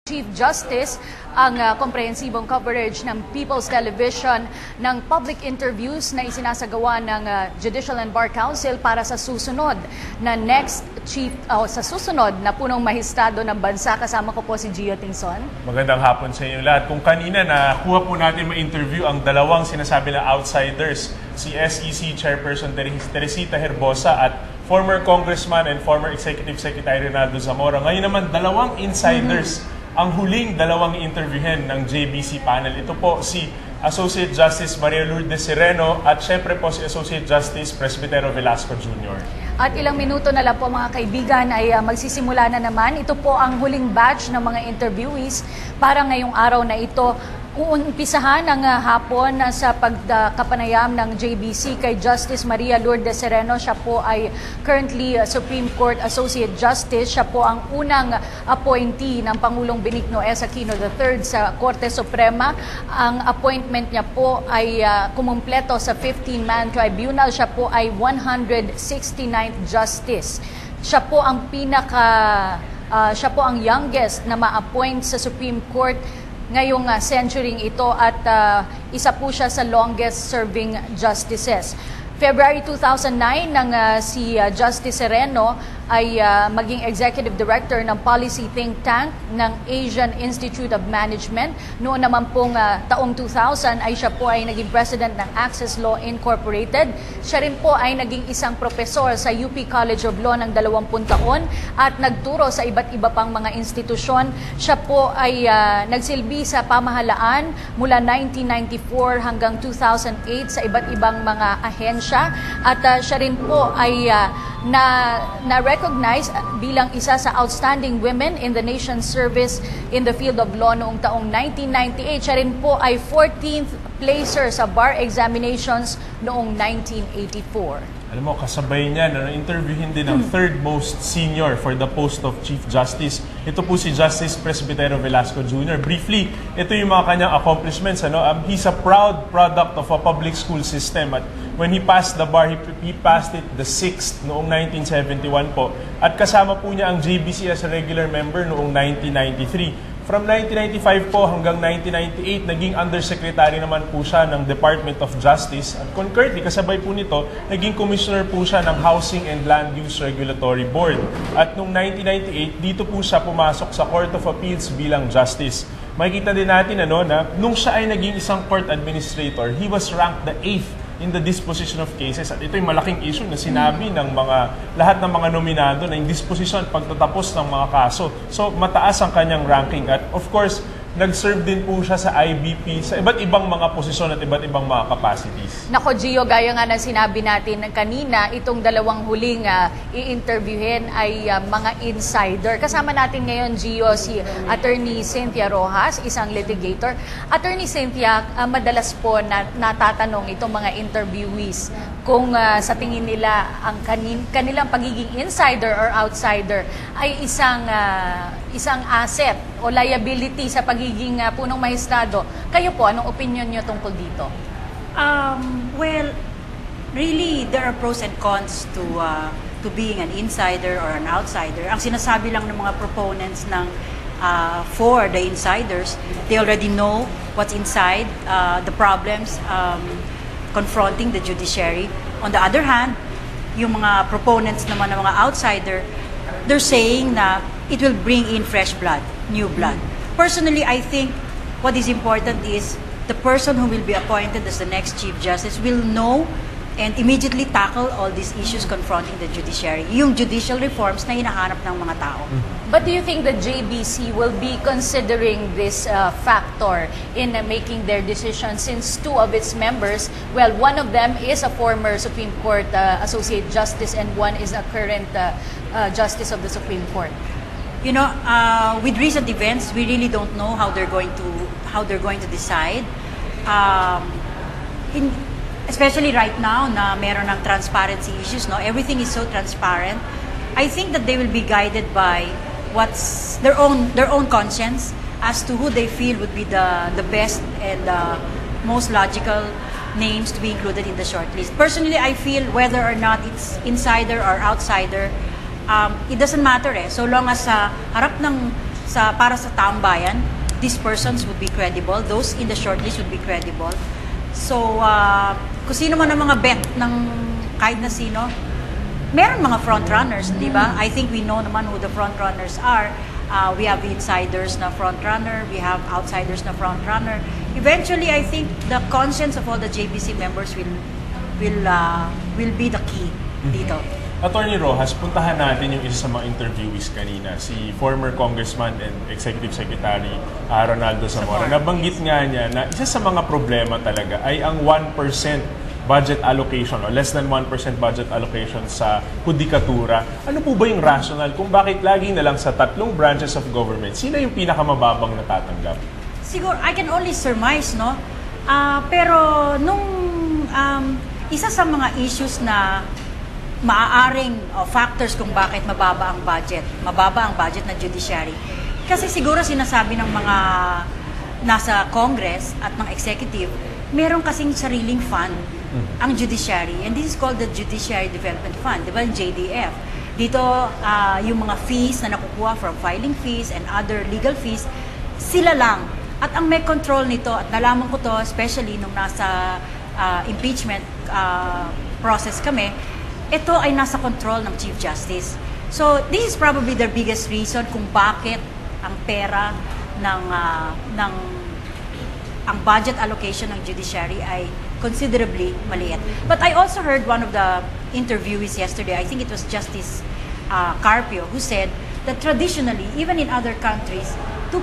Chief Justice ang komprehensibong coverage ng People's Television ng public interviews na isinasagawa ng Judicial and Bar Council para sa susunod na sa susunod na punong mahistado ng bansa. Kasama ko po si Gio Tingson. Magandang hapon sa inyo lahat. Kung kanina nakuha po natin ma-interview ang dalawang sinasabi na outsiders, si SEC Chairperson Teresita Herbosa at former Congressman and former Executive Secretary Ronaldo Zamora. Ngayon naman, dalawang insiders ang huling dalawang interviewin ng JBC panel. Ito po si Associate Justice Maria Lourdes Sereno at syempre po si Associate Justice Presbitero Velasco Jr. At ilang minuto na lang po mga kaibigan ay magsisimula na naman. Ito po ang huling batch ng mga interviewees para ngayong araw na ito. Uumpisahan ang hapon sa pagkapanayam ng JBC kay Justice Maria Lourdes Sereno. Siya po ay currently Supreme Court Associate Justice. Siya po ang unang appointee ng Pangulong Benigno S. Aquino III sa Korte Suprema. Ang appointment niya po ay kumumpleto sa 15-man tribunal. Siya po ay 169th Justice. Siya po ang siya po ang youngest na ma-appoint sa Supreme Court ngayong century ito at isa po siya sa longest serving justices. February 2009 nang si Justice Sereno ay maging Executive Director ng Policy Think Tank ng Asian Institute of Management. Noon naman pong taong 2000 ay siya po ay naging President ng Access Law Incorporated. Siya rin po ay naging isang profesor sa UP College of Law ng 20 taon at nagturo sa iba't iba pang mga institusyon. Siya po ay nagsilbi sa pamahalaan mula 1994 hanggang 2008 sa iba't ibang mga ahensya at siya rin po ay na-recognize bilang isa sa outstanding women in the nation's service in the field of law noong taong 1998. Siya rin po ay 14th placer sa bar examinations noong 1984. Alam mo, kasabay niya na interviewin din ang third most senior for the post of Chief Justice. Ito po si Justice Presbitero Velasco Jr. Briefly, ito yung mga kanyang accomplishments. He's a proud product of a public school system. At when he passed the bar, he passed it the 6th noong 1971 po. At kasama po niya ang JBC as a regular member noong 1993. From 1995 po hanggang 1998, naging Undersecretary naman po siya ng Department of Justice. At concurrently, kasabay po nito, naging Commissioner po siya ng Housing and Land Use Regulatory Board. At noong 1998, dito po siya pumasok sa Court of Appeals bilang Justice. Makikita din natin na nung siya ay naging isang court administrator, he was ranked the 8th in the disposition of cases. At ito yung malaking issue na sinabi ng lahat ng mga nominado na yung disposition at pagtatapos ng mga kaso. So mataas ang kanyang ranking at of course, nag-serve din po siya sa IBP sa iba't ibang mga posisyon at iba't ibang mga capacities. Nako Gio, gaya nga na sinabi natin kanina, itong dalawang huling i-interviewin ay mga insider. Kasama natin ngayon, Gio, si Attorney Cynthia Rojas, isang litigator. Attorney Cynthia, madalas po natatanong itong mga interviewees kung sa tingin nila ang kanilang pagiging insider or outsider ay isang asset o liability sa pagiging punong mahistado. Kayo po, anong opinion nyo tungkol dito? Well, really, there are pros and cons to being an insider or an outsider. Ang sinasabi lang ng mga proponents for the insiders, they already know what's inside, the problems confronting the judiciary. On the other hand, yung mga proponents naman ng mga outsider, they're saying na it will bring in fresh blood, new blood. Personally, I think what is important is the person who will be appointed as the next Chief Justice will know and immediately tackle all these issues confronting the judiciary. Yung judicial reforms na hinahanap ng mga tao. But do you think the JBC will be considering this factor in making their decision since two of its members, well, one of them is a former Supreme Court Associate Justice and one is a current Justice of the Supreme Court? You know, with recent events, we really don't know how they're going to decide. Especially right now na meron ng transparency issues, everything is so transparent. I think that they will be guided by what's their own conscience as to who they feel would be the best and most logical names to be included in the shortlist. Personally, I feel whether or not it's insider or outsider, it doesn't matter So long as sa harap ng para sa taong bayan, these persons would be credible, those in the shortlist would be credible. So, kung sino man ang mga bet ng kahit na sino, meron mga frontrunners, di ba? I think we know naman who the frontrunners are. We have insiders na frontrunner, we have outsiders na frontrunner. Eventually, I think the conscience of all the JBC members will be the key dito. Attorney Rojas, puntahan natin yung isa sa mga interviewees kanina, si former Congressman and Executive Secretary Ronaldo Zamora. Nabanggit nga niya na isa sa mga problema talaga ay ang 1% budget allocation o less than 1% budget allocation sa hudikatura. Ano po ba yung rationale kung bakit lagi na lang sa 3 branches of government, sila yung pinakamababang natatanggap? Siguro, I can only surmise, no? Pero nung isa sa mga issues na maaaring factors kung bakit mababa ang budget ng judiciary. Kasi siguro sinasabi ng mga nasa Congress at ng executive, meron kasing sariling fund ang judiciary, and this is called the Judiciary Development Fund, di ba, JDF. Dito, yung mga fees na nakukuha from filing fees and other legal fees, sila lang. At ang may control nito, at nalaman ko to, especially nung nasa impeachment process kami, ito ay nasa control ng Chief Justice. So, this is probably the biggest reason kung bakit ang pera ang budget allocation ng judiciary ay considerably maliit. But I also heard one of the interviewees yesterday, I think it was Justice Carpio, who said that traditionally, even in other countries, 2%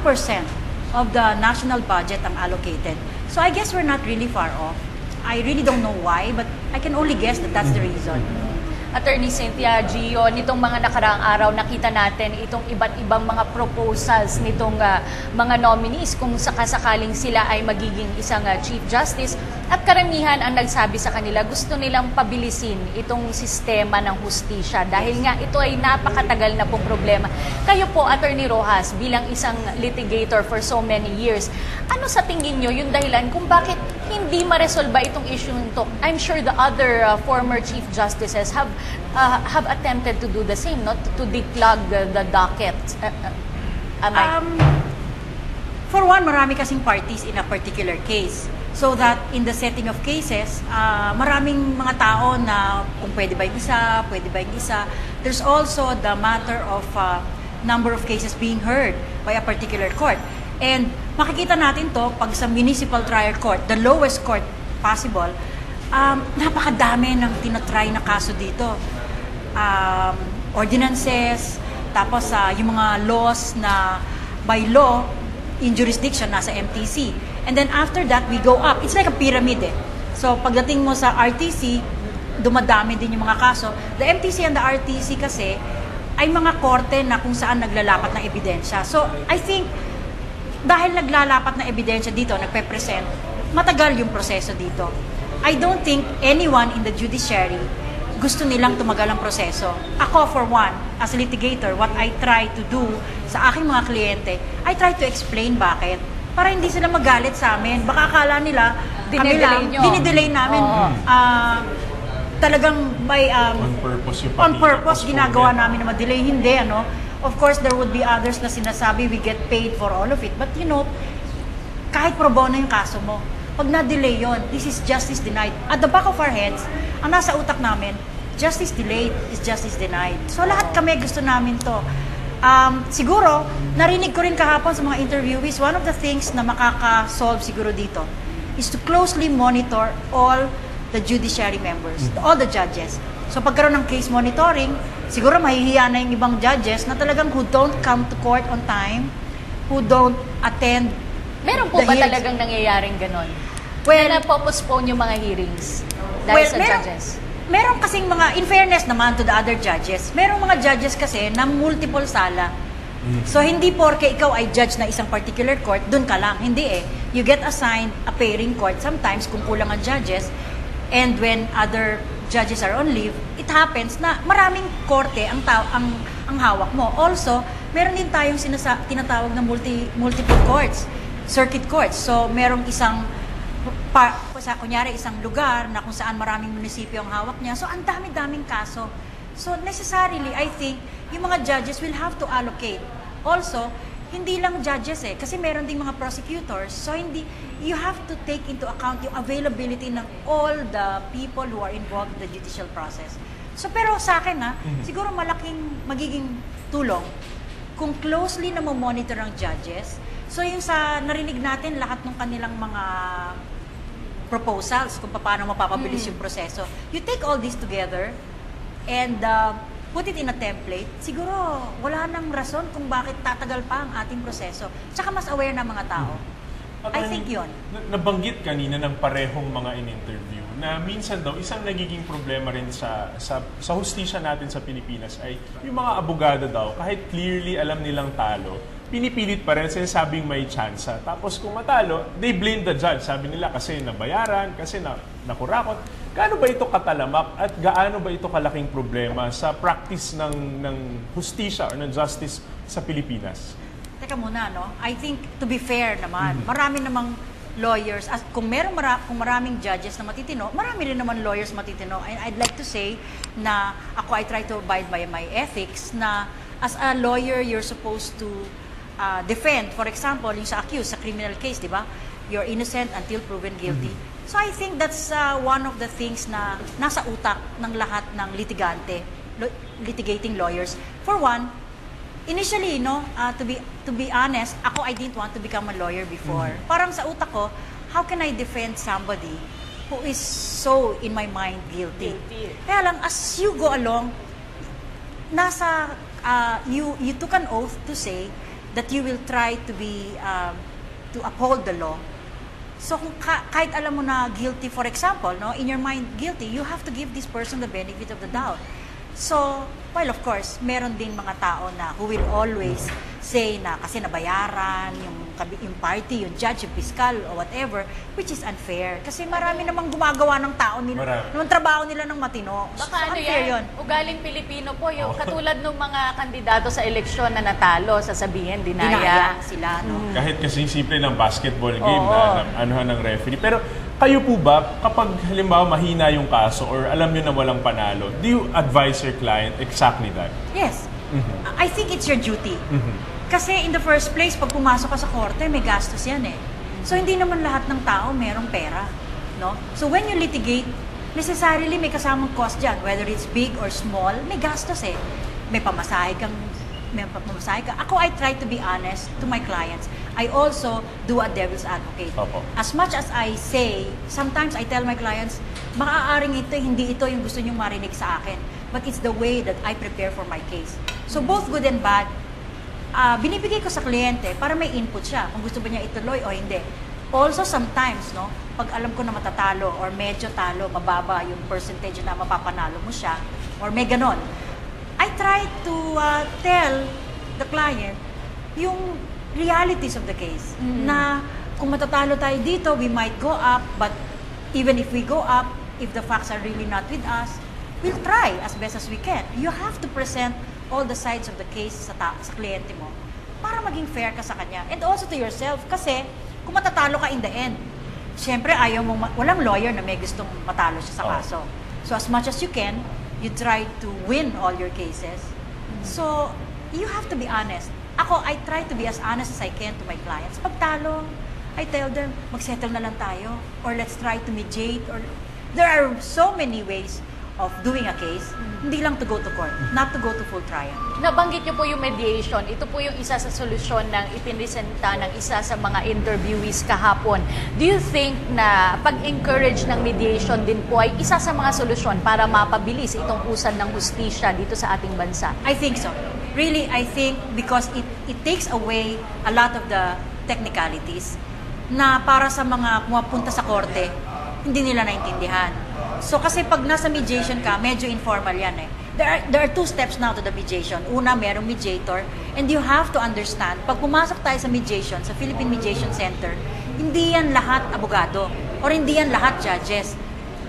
of the national budget ang allocated. So I guess we're not really far off. I really don't know why, but I can only guess that that's the reason. Attorney Cynthia Gio, nitong mga nakaraang araw nakita natin itong iba't ibang mga proposals nitong mga nominees kung sakasakaling sila ay magiging isang Chief Justice, at karamihan ang nagsabi sa kanila gusto nilang pabilisin itong sistema ng hustisya dahil nga ito ay napakatagal na pong problema. Kayo po, Attorney Rojas, bilang isang litigator for so many years, ano sa tingin nyo yung dahilan kung bakit hindi maresolba itong issue nito? I'm sure the other former Chief Justices have attempted to do the same, not to declog the docket. For one, marami kasing parties in a particular case. So that in the setting of cases, maraming mga tao na kung pwede ba yung isa, pwede ba yung isa. There's also the matter of number of cases being heard by a particular court. And makikita natin to pag sa municipal trial court, the lowest court possible, napakadami ng tinatry na kaso dito. Ordinances, tapos yung mga laws na by law in jurisdiction nasa MTC. And then after that, we go up. It's like a pyramid eh. So pagdating mo sa RTC, dumadami din yung mga kaso. The MTC and the RTC kasi ay mga korte na kung saan naglalapat ng ebidensya. So I think dahil naglalapat na ebidensya dito, nagpe-present, matagal yung proseso dito. I don't think anyone in the judiciary gusto nilang tumagal ang proseso. Ako, for one, as a litigator, what I try to do sa aking mga kliyente, I try to explain bakit. Para hindi sila magalit sa amin. Baka akala nila, kami lang, dinidelay namin. Talagang by, on purpose, ginagawa namin na ma-delay. Hindi, ano. Of course, there would be others na sinasabi, we get paid for all of it. But you know, kahit pro bono yung kaso mo, pag na-delay yon, this is justice denied. At the back of our heads, ang nasa utak namin, justice delayed is justice denied. So lahat kami gusto namin to. Siguro, narinig ko rin kahapon sa mga interviewees, one of the things na makaka-solve siguro dito is to closely monitor all the judiciary members, all the judges. So pagkaroon ng case monitoring, siguro mahihiya na yung ibang judges na talagang who don't come to court on time, who don't attend. Meron po ba talagang nangyayaring ganon? Well, na po-postpone yung mga hearings dahil sa judges? Meron kasing mga, in fairness naman to the other judges, merong mga judges kasi na multiple sala. So hindi porke ikaw ay judge na isang particular court, dun ka lang. Hindi eh. You get assigned a pairing court sometimes kung kulang ang judges, and when other judges are on leave, it happens na maraming korte ang hawak mo. Also, meron din tayong tinatawag na multiple courts, circuit courts. So merong isang kunyari isang lugar na kung saan maraming munisipyo ang hawak niya. So, ang dami-daming kaso. So, necessarily, I think, yung mga judges will have to allocate. Also, hindi lang judges kasi meron ding mga prosecutors. So you have to take into account yung availability ng all the people who are involved in the judicial process. So pero sa akin siguro malaking magiging tulong kung closely na monitor ang judges. So yung sa narinig natin lahat ng kanilang mga proposals kung paano mapapabilis yung proseso. You take all this together and put it in a template, siguro wala nang rason kung bakit tatagal pa ang ating proseso. Tsaka mas aware na mga tao. I think yun. Nabanggit kanina ng parehong mga in-interview na minsan daw, isang nagiging problema rin sa hustisya natin sa Pilipinas ay yung mga abogado daw, kahit clearly alam nilang talo, pinipilit pa rin, sinasabing may tsansa. Tapos kung matalo, they blame the judge. Sabi nila kasi nabayaran, kasi nakurakot. Gaano ba ito katalamak at gaano ba ito kalaking problema sa practice ng hustisya or ng justice sa Pilipinas? Teka muna, no? I think, to be fair naman, marami namang lawyers, kung maraming judges na matitino, marami rin naman lawyers matitino. And I'd like to say na ako, I try to abide by my ethics na as a lawyer, you're supposed to defend. For example, yung sa accused, sa criminal case, di ba? You're innocent until proven guilty. So I think that's one of the things na nasa utak ng lahat ng litigating lawyers. For one, initially, to be honest, I didn't want to become a lawyer before. Parang sa utak ko, how can I defend somebody who is so, in my mind, guilty? Kaya lang, as you go along, you took an oath to say that you will try to uphold the law. So kung kahit alam mo na guilty, for example, in your mind guilty, you have to give this person the benefit of the doubt. So, well, of course, meron ding mga tao na who will always say na kasi nabayaran yung party, yung judge, yung fiscal, or whatever, which is unfair. Kasi marami namang gumagawa ng tao nila, ng trabaho nila ng matino. Baka So, unfair yun. Ugaling Pilipino po, yung katulad ng mga kandidato sa eleksyon na natalo, sasabihin, Dinaya dinaya. sila, no? Kahit kasing simple ng basketball game na anuhan ng referee. Pero kayo po ba, kapag halimbawa mahina yung kaso or alam nyo na walang panalo, do you advise your client exactly that? Yes. I think it's your duty. Kasi in the first place, pag pumasok ka sa korte, may gastos yan eh. So hindi naman lahat ng tao merong pera. No? So when you litigate, necessarily may kasamang cost dyan. Whether it's big or small, may gastos eh. May pamasahe ka. Ako, I try to be honest to my clients. I also do a devil's advocate. Opo. As much as I say, sometimes I tell my clients, maaaring hindi ito yung gusto nyong marinig sa akin. But it's the way that I prepare for my case. So both good and bad, binibigay ko sa kliyente para may input siya kung gusto ba niya ituloy o hindi. Also sometimes, pag alam ko na matatalo or medyo talo, mababa yung percentage na mapapanalo mo siya, or may ganon, I try to tell the client yung realities of the case. Na kung matatalo tayo dito, we might go up, but even if we go up, if the facts are really not with us, we'll try as best as we can. You have to present all the sides of the case sa kliyente mo para maging fair ka sa kanya. And also to yourself, kasi kung matatalo ka in the end, syempre walang lawyer na may gustong matalo siya sa kaso. So as much as you can, you try to win all your cases. So you have to be honest. Ako, I try to be as honest as I can to my clients. Pag talo, I tell them, mag-settle na lang tayo, or let's try to mediate, or there are so many ways of doing a case, hindi lang to go to court, not to go to full trial. Nabanggit niyo po yung mediation. Ito po yung isa sa solusyon ng ipinresenta ng isa sa mga interviewees kahapon. Do you think na pag-encourage ng mediation din po ay isa sa mga solusyon para mapabilis itong usad ng hustisya dito sa ating bansa? I think so. Really, I think because it takes away a lot of the technicalities na para sa mga pumapunta sa korte, hindi nila naintindihan. So kasi pag nasa mediation ka, medyo informal yan eh. There are two steps now to the mediation. Una, merong mediator, and you have to understand, pag pumasok tayo sa mediation, sa Philippine Mediation Center, hindi yan lahat abogado, or hindi yan lahat judges.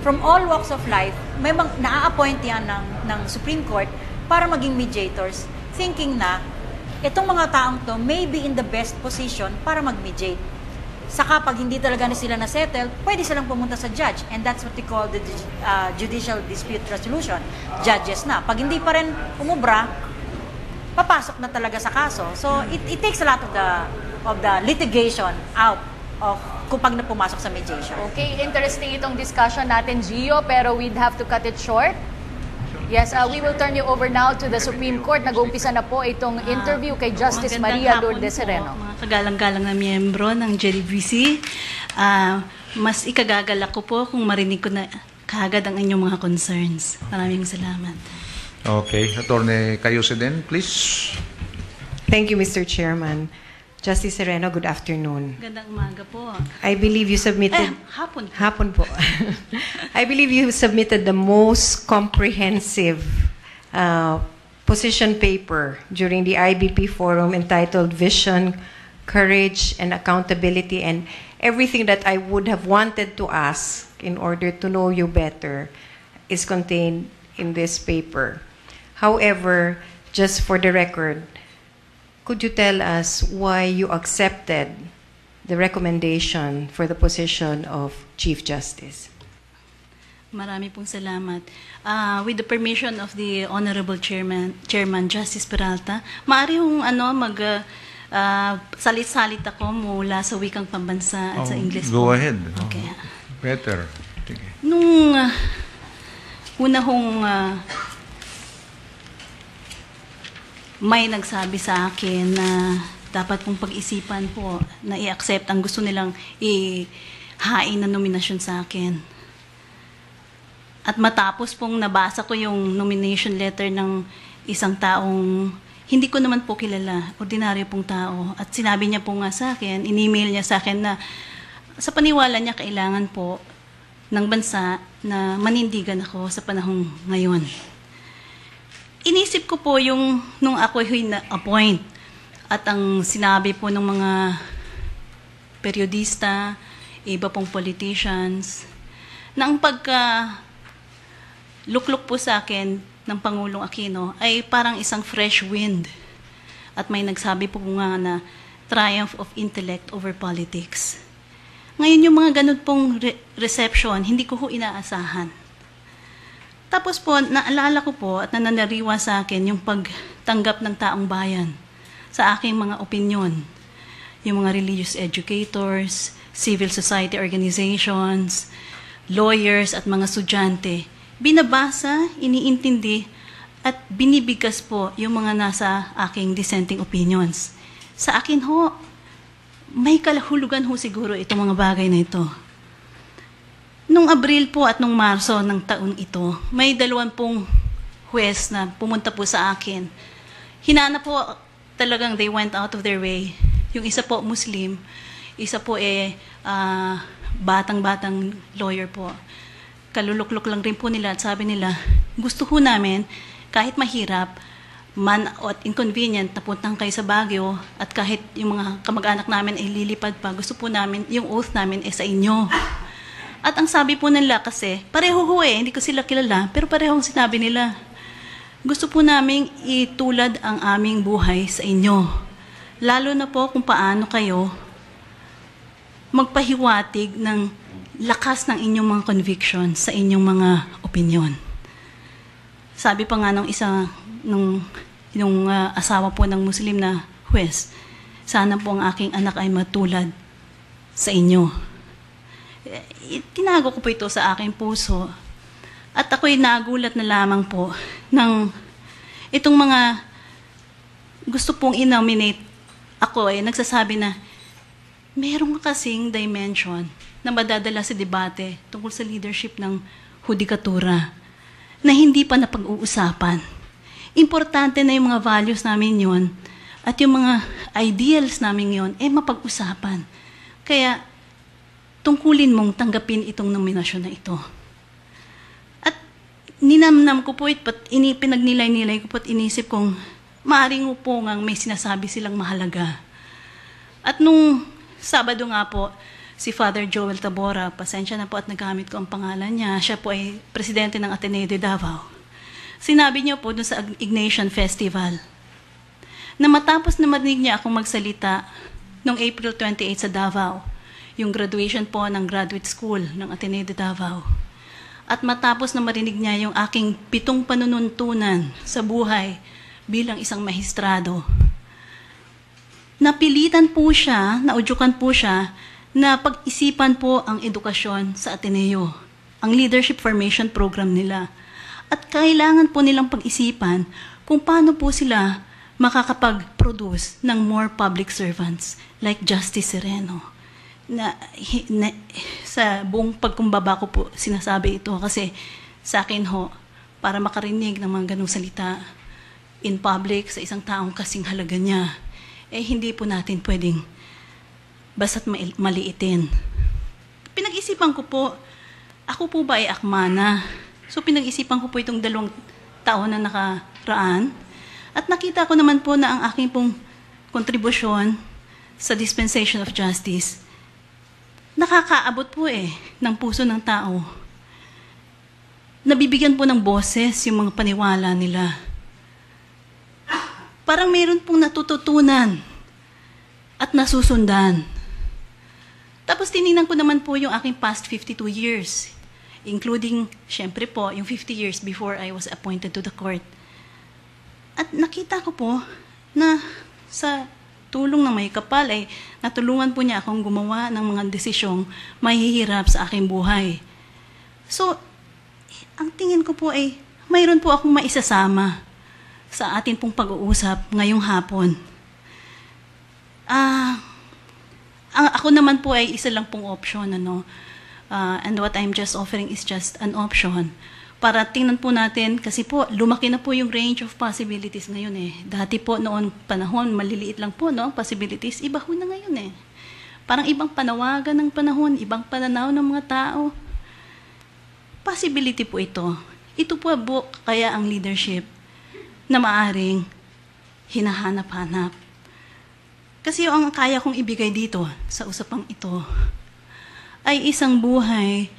From all walks of life, may na-appoint yan ng Supreme Court para maging mediators, thinking na itong mga taong to may be in the best position para mag-mediate. Saka pag hindi talaga na sila na-settle, pwede silang pumunta sa judge. And that's what we call the Judicial Dispute Resolution. Judges na. Pag hindi pa rin umubra, papasok na talaga sa kaso. So it takes a lot of the litigation out of kung pag na pumasok sa mediation. Okay, interesting itong discussion natin, Gio, pero we'd have to cut it short. Yes, we will turn you over now to the Supreme Court. Nag-uumpisa na po itong interview kay Justice Maria Lourdes Sereno. Mga kagalang-galang na miyembro ng JDBC, mas ikagagalak ko po kung marinig ko na kaagad ang inyong mga concerns. Maraming salamat. Okay. Attorney Cayuse din, please. Thank you, Mr. Chairman. Justice Sereno, good afternoon. Gandang umaga po. I believe you submitted... Hapon. Hapon po. I believe you submitted the most comprehensive position paper during the IBP forum entitled Vision, Courage, and Accountability, and everything that I would have wanted to ask in order to know you better is contained in this paper. However, just for the record, could you tell us why you accepted the recommendation for the position of Chief Justice? Marami pong salamat. With the permission of the Honorable Chairman Justice Peralta, maaari yung salit-salit ako mula sa wikang pambansa at sa English. Go ahead. Okay. Better. Sige. Nung una hong may nagsabi sa akin na dapat pong pag-isipan po na i-accept ang gusto nilang ihain na nominasyon sa akin. At matapos pong nabasa ko yung nomination letter ng isang taong hindi ko naman po kilala, ordinaryo pong tao. At sinabi niya po nga sa akin, in-email niya sa akin na sa paniwala niya kailangan po ng bansa na manindigan ako sa panahong ngayon. Inisip ko po yung nung ako'y na-appoint at ang sinabi po ng mga periodista, iba pong politicians, na ang luklok po sa akin ng Pangulong Aquino ay parang isang fresh wind. At may nagsabi po nga na triumph of intellect over politics. Ngayon yung mga ganun pong reception, hindi ko inaasahan. Tapos po, naalala ko po at nananariwa sa akin yung pagtanggap ng taong bayan sa aking mga opinyon. Yung mga religious educators, civil society organizations, lawyers at mga estudyante. Binabasa, iniintindi, at binibigkas po yung mga nasa aking dissenting opinions. Sa akin ho, may kalahulugan ho siguro itong mga bagay na ito. Nung Abril po at nung Marso ng taon ito, may 2 huwes na pumunta po sa akin. Hinanap po talagang they went out of their way. Yung isa po Muslim, isa po batang-batang lawyer po. Kaluluklok lang rin po nila at sabi nila, gusto ho namin kahit mahirap, man at inconvenient, napuntang kayo sa Baguio at kahit yung mga kamag-anak namin ay lilipad pa, gusto po namin, yung oath namin ay sa inyo. At ang sabi po nila kasi, pareho ho hindi ko sila kilala, pero parehong sinabi nila, gusto po naming itulad ang aming buhay sa inyo. Lalo na po kung paano kayo magpahiwatig ng lakas ng inyong mga convictions sa inyong mga opinion. Sabi pa nga nung asawa po ng Muslim na huwes, sana po ang aking anak ay matulad sa inyo. Tinago ko po ito sa aking puso at ako'y nagulat na lamang po ng itong mga gusto pong i-nominate ako nagsasabi na merong kasing dimension na madadala sa debate tungkol sa leadership ng hudikatura na hindi pa napag-uusapan. Importante na yung mga values namin yon at yung mga ideals namin yon mapag-usapan. Kaya tungkulin mong tanggapin itong nominasyon na ito. At ninamnam ko po pinagnilay-nilay ko po at inisip kong maaaring po ngang may sinasabi silang mahalaga. At nung Sabado nga po, si Father Joel Tabora, pasensya na po at nagamit ko ang pangalan niya, siya po ay presidente ng Ateneo de Davao. Sinabi niya po dun sa Ignatian Festival na matapos na marinig niya akong magsalita noong April 28 sa Davao, yung graduation po ng graduate school ng Ateneo de Davao. At matapos na marinig niya yung aking 7 panununtunan sa buhay bilang isang mahistrado. Napilitan po siya, naudyukan po siya, na pag-isipan po ang edukasyon sa Ateneo, ang leadership formation program nila. At kailangan po nilang pag-isipan kung paano po sila makakapag-produce ng more public servants like Justice Sereno. Sa buong pagkumbaba ko po sinasabi ito kasi sa akin ho, para makarinig ng mga ganong salita in public sa isang taong kasing halaga niya, hindi po natin pwedeng basta't maliitin. Pinag-isipan ko po, ako po ba ay akmana? So pinag-isipan ko po itong 2 taon na nakaraan at nakita ko naman po na ang aking pong kontribusyon sa dispensation of justice nakakaabot po ng puso ng tao. Nabibigyan po ng boses yung mga paniwala nila. Parang mayroon pong natututunan at nasusundan. Tapos tinignan ko naman po yung aking past 52 years, including, syempre po, yung 50 years before I was appointed to the court. At nakita ko po na sa tulong ng may kapal ay natulungan po niya akong gumawa ng mga desisyong mahihirap sa aking buhay. So, ang tingin ko po ay mayroon po akong maisasama sa atin pong pag-uusap ngayong hapon. Ako naman po ay isa lang pong option, and what I'm just offering is just an option. Para tingnan po natin, kasi po, lumaki na po yung range of possibilities ngayon Dati po noon panahon, maliliit lang po, possibilities, iba ho na ngayon Parang ibang panawagan ng panahon, ibang pananaw ng mga tao. Possibility po ito. Ito po kaya ang leadership na maaring hinahanap-hanap. Kasi ang kaya kong ibigay dito sa usapang ito ay isang buhay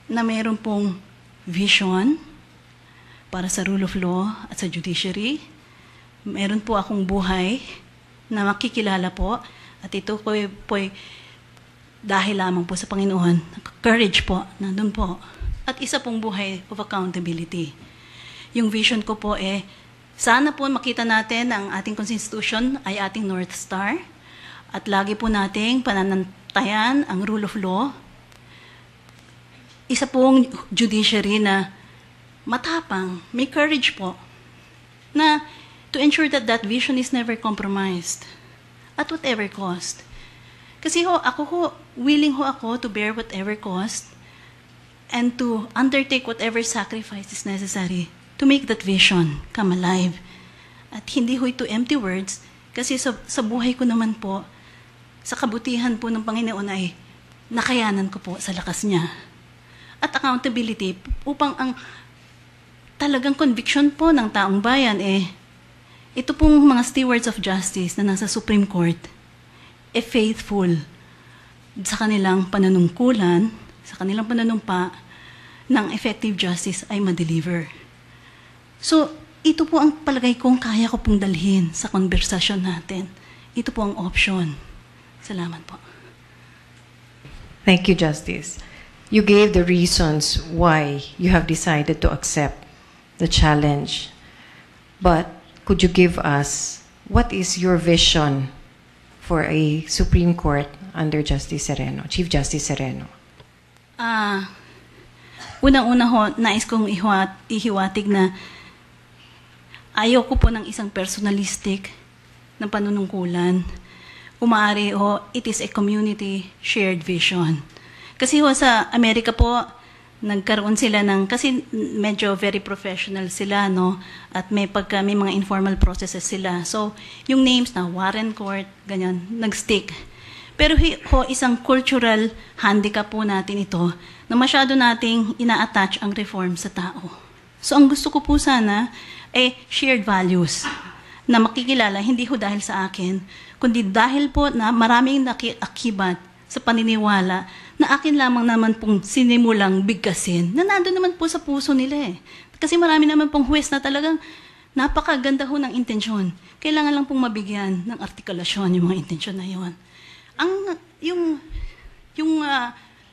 na mayroon pong vision para sa rule of law at sa judiciary. Meron po akong buhay na makikilala po at ito po dahil lamang po sa Panginoon. Courage po, nandun po. At isa pong buhay of accountability. Yung vision ko po sana po makita natin ang ating constitution ay ating North Star at lagi po nating pananantayan ang rule of law. Isa pong judiciary na matapang, may courage po, na to ensure that that vision is never compromised at whatever cost. Kasi willing ako to bear whatever cost and to undertake whatever sacrifice is necessary to make that vision come alive. At hindi ito empty words, kasi sa buhay ko naman po, sa kabutihan po ng Panginoon ay nakayanan ko po sa lakas niya. At accountability, upang ang talagang conviction po ng taong bayan ito pong mga stewards of justice na nasa Supreme Court, faithful sa kanilang pananungkulan, sa kanilang pananumpa, ng effective justice ay ma-deliver. So, ito po ang palagay kong kaya ko pong dalhin sa konversasyon natin. Ito po ang option. Salamat po. Thank you, Justice. You gave the reasons why you have decided to accept the challenge. But could you give us what is your vision for a Supreme Court under Justice Sereno, Chief Justice Sereno? Unang-una ho, nais kong ihiwatig na ayoko po ng isang personalistic na panunungkulan. Kung maaari it is a community shared vision. Kasi sa Amerika po, nagkaroon sila kasi medyo very professional sila, at may mga informal processes sila. So, yung names na Warren Court, ganyan, nag-stick. Pero isang cultural handicap po natin ito, na masyado nating ina-attach ang reform sa tao. So, ang gusto ko po sana shared values na makikilala, hindi dahil sa akin, kundi dahil po na maraming nakiakibat sa paniniwala na akin lamang naman pong sinimulang bigkasin, na nandun naman po sa puso nila Kasi marami naman pong huwes na talagang napakaganda ng intensyon. Kailangan lang pong mabigyan ng artikulasyon yung mga intensyon na yun. Yung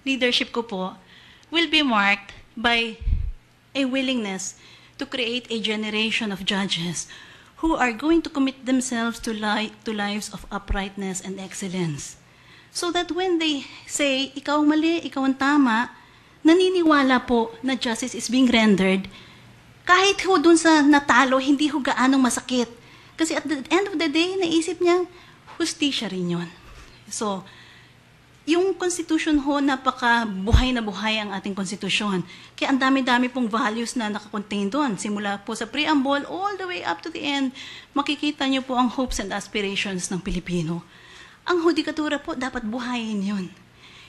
leadership ko po will be marked by a willingness to create a generation of judges who are going to commit themselves to lives of uprightness and excellence. So that when they say, ikaw mali, ikaw ang tama, naniniwala po na justice is being rendered, kahit ho dun sa natalo, hindi ho gaanong masakit. Kasi at the end of the day, naisip niya, hustisya rin yun. So, yung Constitution ho, napaka-buhay na buhay ang ating Constitution. Kaya ang dami-dami pong values na nakakontain doon. Simula po sa preamble, all the way up to the end, makikita niyo po ang hopes and aspirations ng Pilipino. Ang hudikatura po, dapat buhayin yun.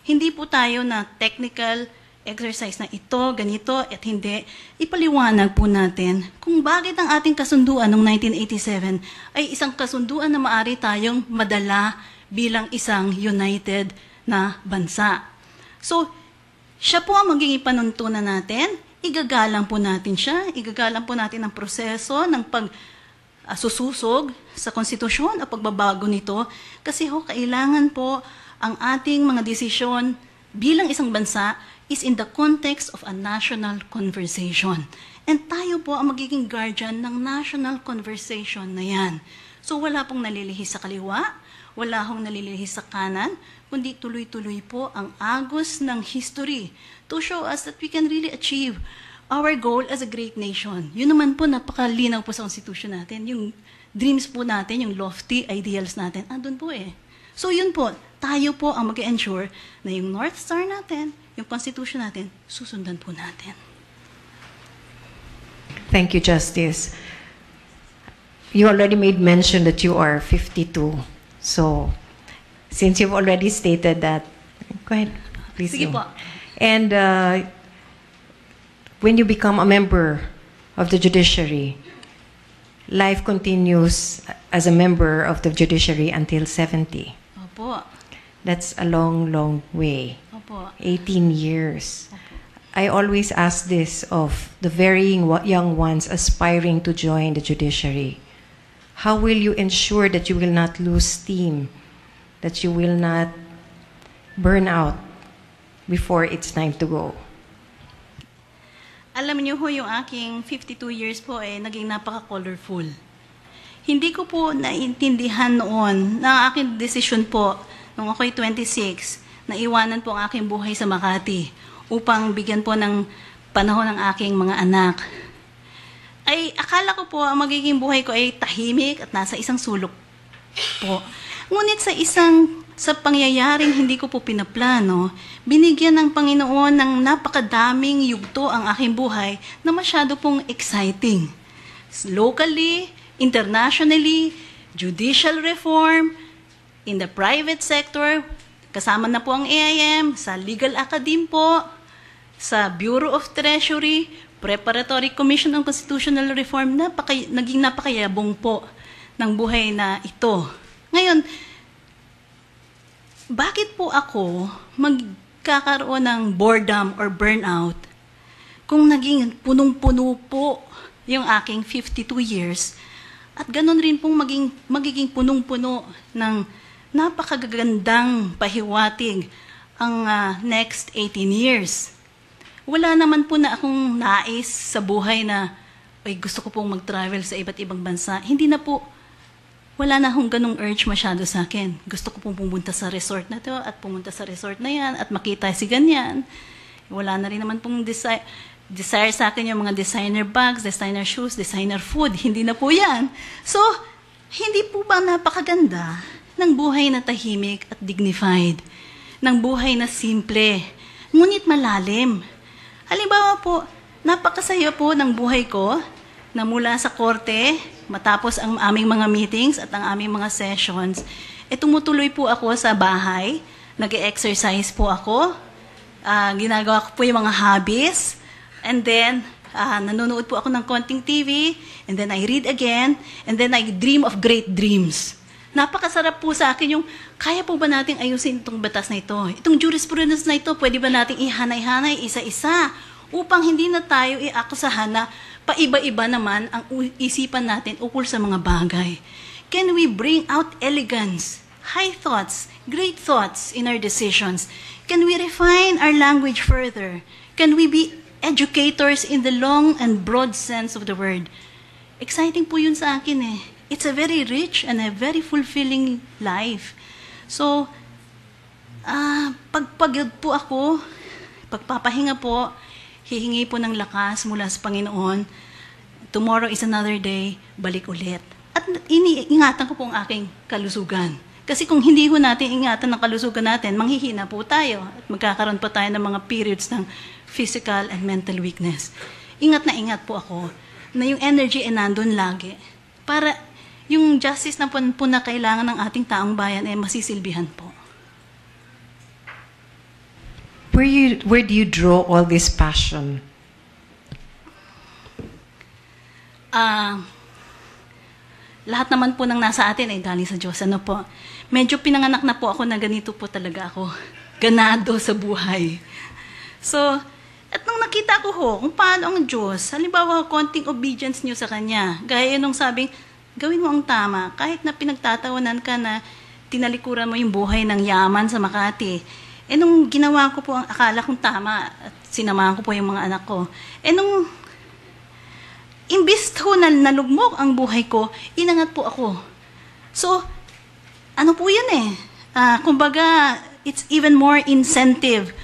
Hindi po tayo na technical exercise na ito, ganito, at hindi. Ipaliwanag po natin kung bakit ang ating kasunduan noong 1987 ay isang kasunduan na maaari tayong madala bilang isang united na bansa. So, siya po ang magiging panuntunan natin. Igagalang po natin siya. Igagalang po natin ang proseso ng pagsususog sa konstitusyon o pagbabago nito. Kasi ho, kailangan po ang ating mga desisyon bilang isang bansa is in the context of a national conversation. And tayo po ang magiging guardian ng national conversation na yan. So wala pong nalilihis sa kaliwa, wala hong nalilihis sa kanan, kundi tuloy-tuloy po ang agos ng history to show us that we can really achieve our goal as a great nation. Yun naman po, napakalinaw po sa Constitution natin. Yung dreams po natin, yung lofty ideals natin, andun po eh. So yun po, tayo po ang mag-ensure na yung North Star natin, yung Constitution natin, susundan po natin. Thank you, Justice. You already made mention that you are 52. So, since you've already stated that, go ahead, please. Sige po. And when you become a member of the judiciary, life continues as a member of the judiciary until 70. Opo. That's a long, long way. Opo. 18 years. Opo. I always ask this of the very young ones aspiring to join the judiciary. How will you ensure that you will not lose steam, that you will not burn out before it's time to go? Alam niyo ho, yung aking 52 years po naging napaka-colorful. Hindi ko po naintindihan noon na aking desisyon po, nung ako'y 26, na iwanan po ang aking buhay sa Makati upang bigyan po ng panahon ng aking mga anak. Ay akala ko po ang magiging buhay ko ay tahimik at nasa isang sulok po. Ngunit sa pangyayaring hindi ko po pinaplano, binigyan ng Panginoon ng napakadaming yugto ang aking buhay na masyado pong exciting. Locally, internationally, judicial reform, in the private sector, kasama na po ang AIM, sa Legal Academy po, sa Bureau of Treasury, Preparatory Commission on Constitutional Reform, naging napakayabong po ng buhay na ito. Ngayon, bakit po ako magkakaroon ng boredom or burnout kung naging punong-puno po yung aking 52 years at ganun rin pong magiging punong-puno ng napakagandang pahiwatig ang next 18 years. Wala naman po na akong nais sa buhay na ay gusto ko pong mag-travel sa iba't ibang bansa. Hindi na po, wala na akong ganong urge masyado sa akin. Gusto ko pong pumunta sa resort na to at pumunta sa resort na yan at makita si ganyan. Wala na rin naman pong desire sa akin yung mga designer bags, designer shoes, designer food. Hindi na po yan. So, hindi po ba napakaganda ng buhay na tahimik at dignified? Ng buhay na simple, ngunit malalim. Halimbawa po, napakasaya po ng buhay ko na mula sa korte, matapos ang aming mga meetings at ang aming mga sessions, tumutuloy po ako sa bahay, nag-exercise po ako, ginagawa ko po yung mga hobbies, and then nanonood po ako ng konting TV, and then I read again, and then I dream of great dreams. Napakasarap po sa akin yung, kaya po ba nating ayusin itong batas na ito? Itong jurisprudence na ito, pwede ba nating ihanay-hanay isa-isa upang hindi na tayo iakusahan na paiba-iba naman ang isipan natin ukol sa mga bagay? Can we bring out elegance, high thoughts, great thoughts in our decisions? Can we refine our language further? Can we be educators in the long and broad sense of the word? exciting po yun sa akin eh. It's a very rich and a very fulfilling life. So, pagpagod po ako, pagpapahinga po, hihingi po ng lakas mula sa Panginoon. Tomorrow is another day, balik ulit. At iniingatan ko po ang aking kalusugan. Kasi kung hindi ho natin ingatan ang kalusugan natin, manghihina po tayo at magkakaroon pa tayo ng mga periods ng physical and mental weakness. Ingat na ingat po ako na yung energy ay nandun lagi para yung justice na po na kailangan ng ating taong bayan ay masisilbihan po. Where do you draw all this passion? Lahat naman po ng nasa atin ay galing sa Diyos. Ano po? Medyo pinanganak na po ako na ganito po talaga ako. Ganado sa buhay. So, at nung nakita ko ho, kung paano ang Diyos, halimbawa, konting obedience niyo sa Kanya. Gaya nung sabing, gawin mo ang tama. Kahit na pinagtatawanan ka na tinalikuran mo yung buhay ng yaman sa Makati. Nung ginawa ko po ang akala kong tama at sinamahan ko po yung mga anak ko. Nung imbis ho na nalugmok ang buhay ko, inangat po ako. So, ano po yan eh? Kumbaga, it's even more incentive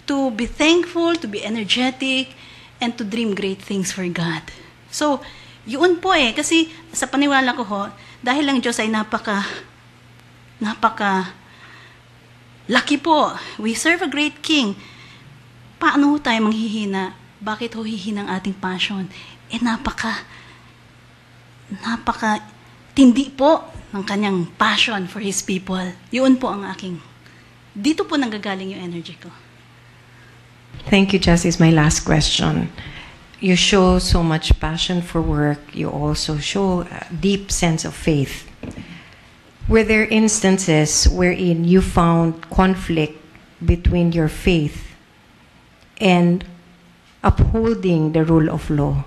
to be thankful, to be energetic, and to dream great things for God. So, yun po eh. Kasi sa paniwala ko ho, dahil ang Diyos ay napaka lucky po. We serve a great King. Paano ho tayo manghihina? Bakit ho hihina ang ating passion? Napaka tindi po ng kanyang passion for His people. Yun po ang dito po nanggagaling yung energy ko. Thank you, Justice. My last question. You show so much passion for work. You also show a deep sense of faith. Were there instances wherein you found conflict between your faith and upholding the rule of law?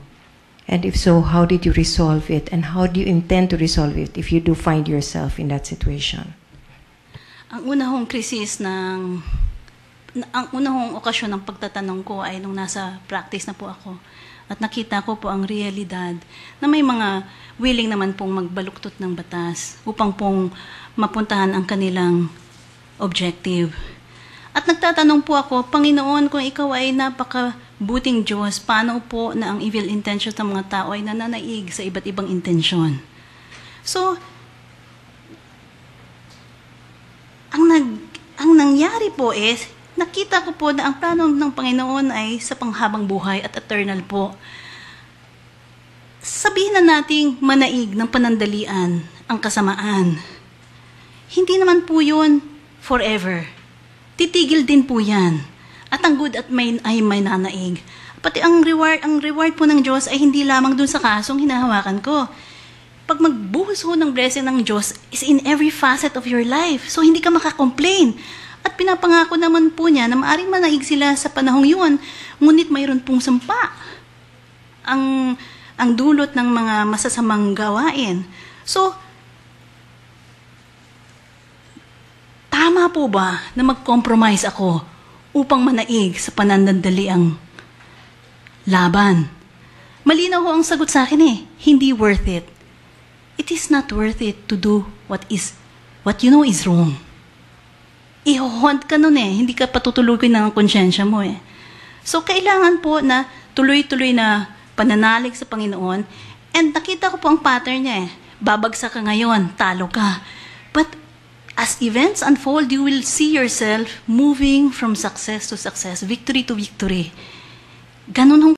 And if so, how did you resolve it? And how do you intend to resolve it if you do find yourself in that situation? Ang unahong okasyon ng pagtatanong ko ay nung nasa practice na po ako. At nakita ko po ang realidad na may mga willing naman pong magbaluktot ng batas upang pong mapuntahan ang kanilang objective. At nagtatanong po ako, Panginoon, kung ikaw ay napakabuting Diyos, paano po na ang evil intention ng mga tao ay nananaig sa iba't ibang intensyon? So, ang nangyari po is, nakita ko po na ang plano ng Panginoon ay sa panghabang buhay at eternal po. Sabihin na nating manaig ng panandalian ang kasamaan. Hindi naman po yun forever. Titigil din po yan. At ang good at ay may nanaig. Pati ang reward po ng Diyos ay hindi lamang dun sa kasong hinahawakan ko. Pag magbuhos ho ng blessing ng Diyos is in every facet of your life. So hindi ka makakomplain. At pinapangako naman po niya na maaaring manaig sila sa panahong yun, ngunit mayroon pong sumpa ang dulot ng mga masasamang gawain. So, tama po ba na mag-compromise ako upang manaig sa panandali ang laban? Malinaw ho ang sagot sa akin eh, hindi worth it. It is not worth it to do what you know is wrong. Ihohont ka nun eh. Hindi ka patutulugin ng konsyensya mo eh. So, kailangan po na tuloy-tuloy na pananalig sa Panginoon. And nakita ko po ang pattern niya eh. Babagsak ka ngayon, talo ka. But as events unfold, you will see yourself moving from success to success, victory to victory. Ganun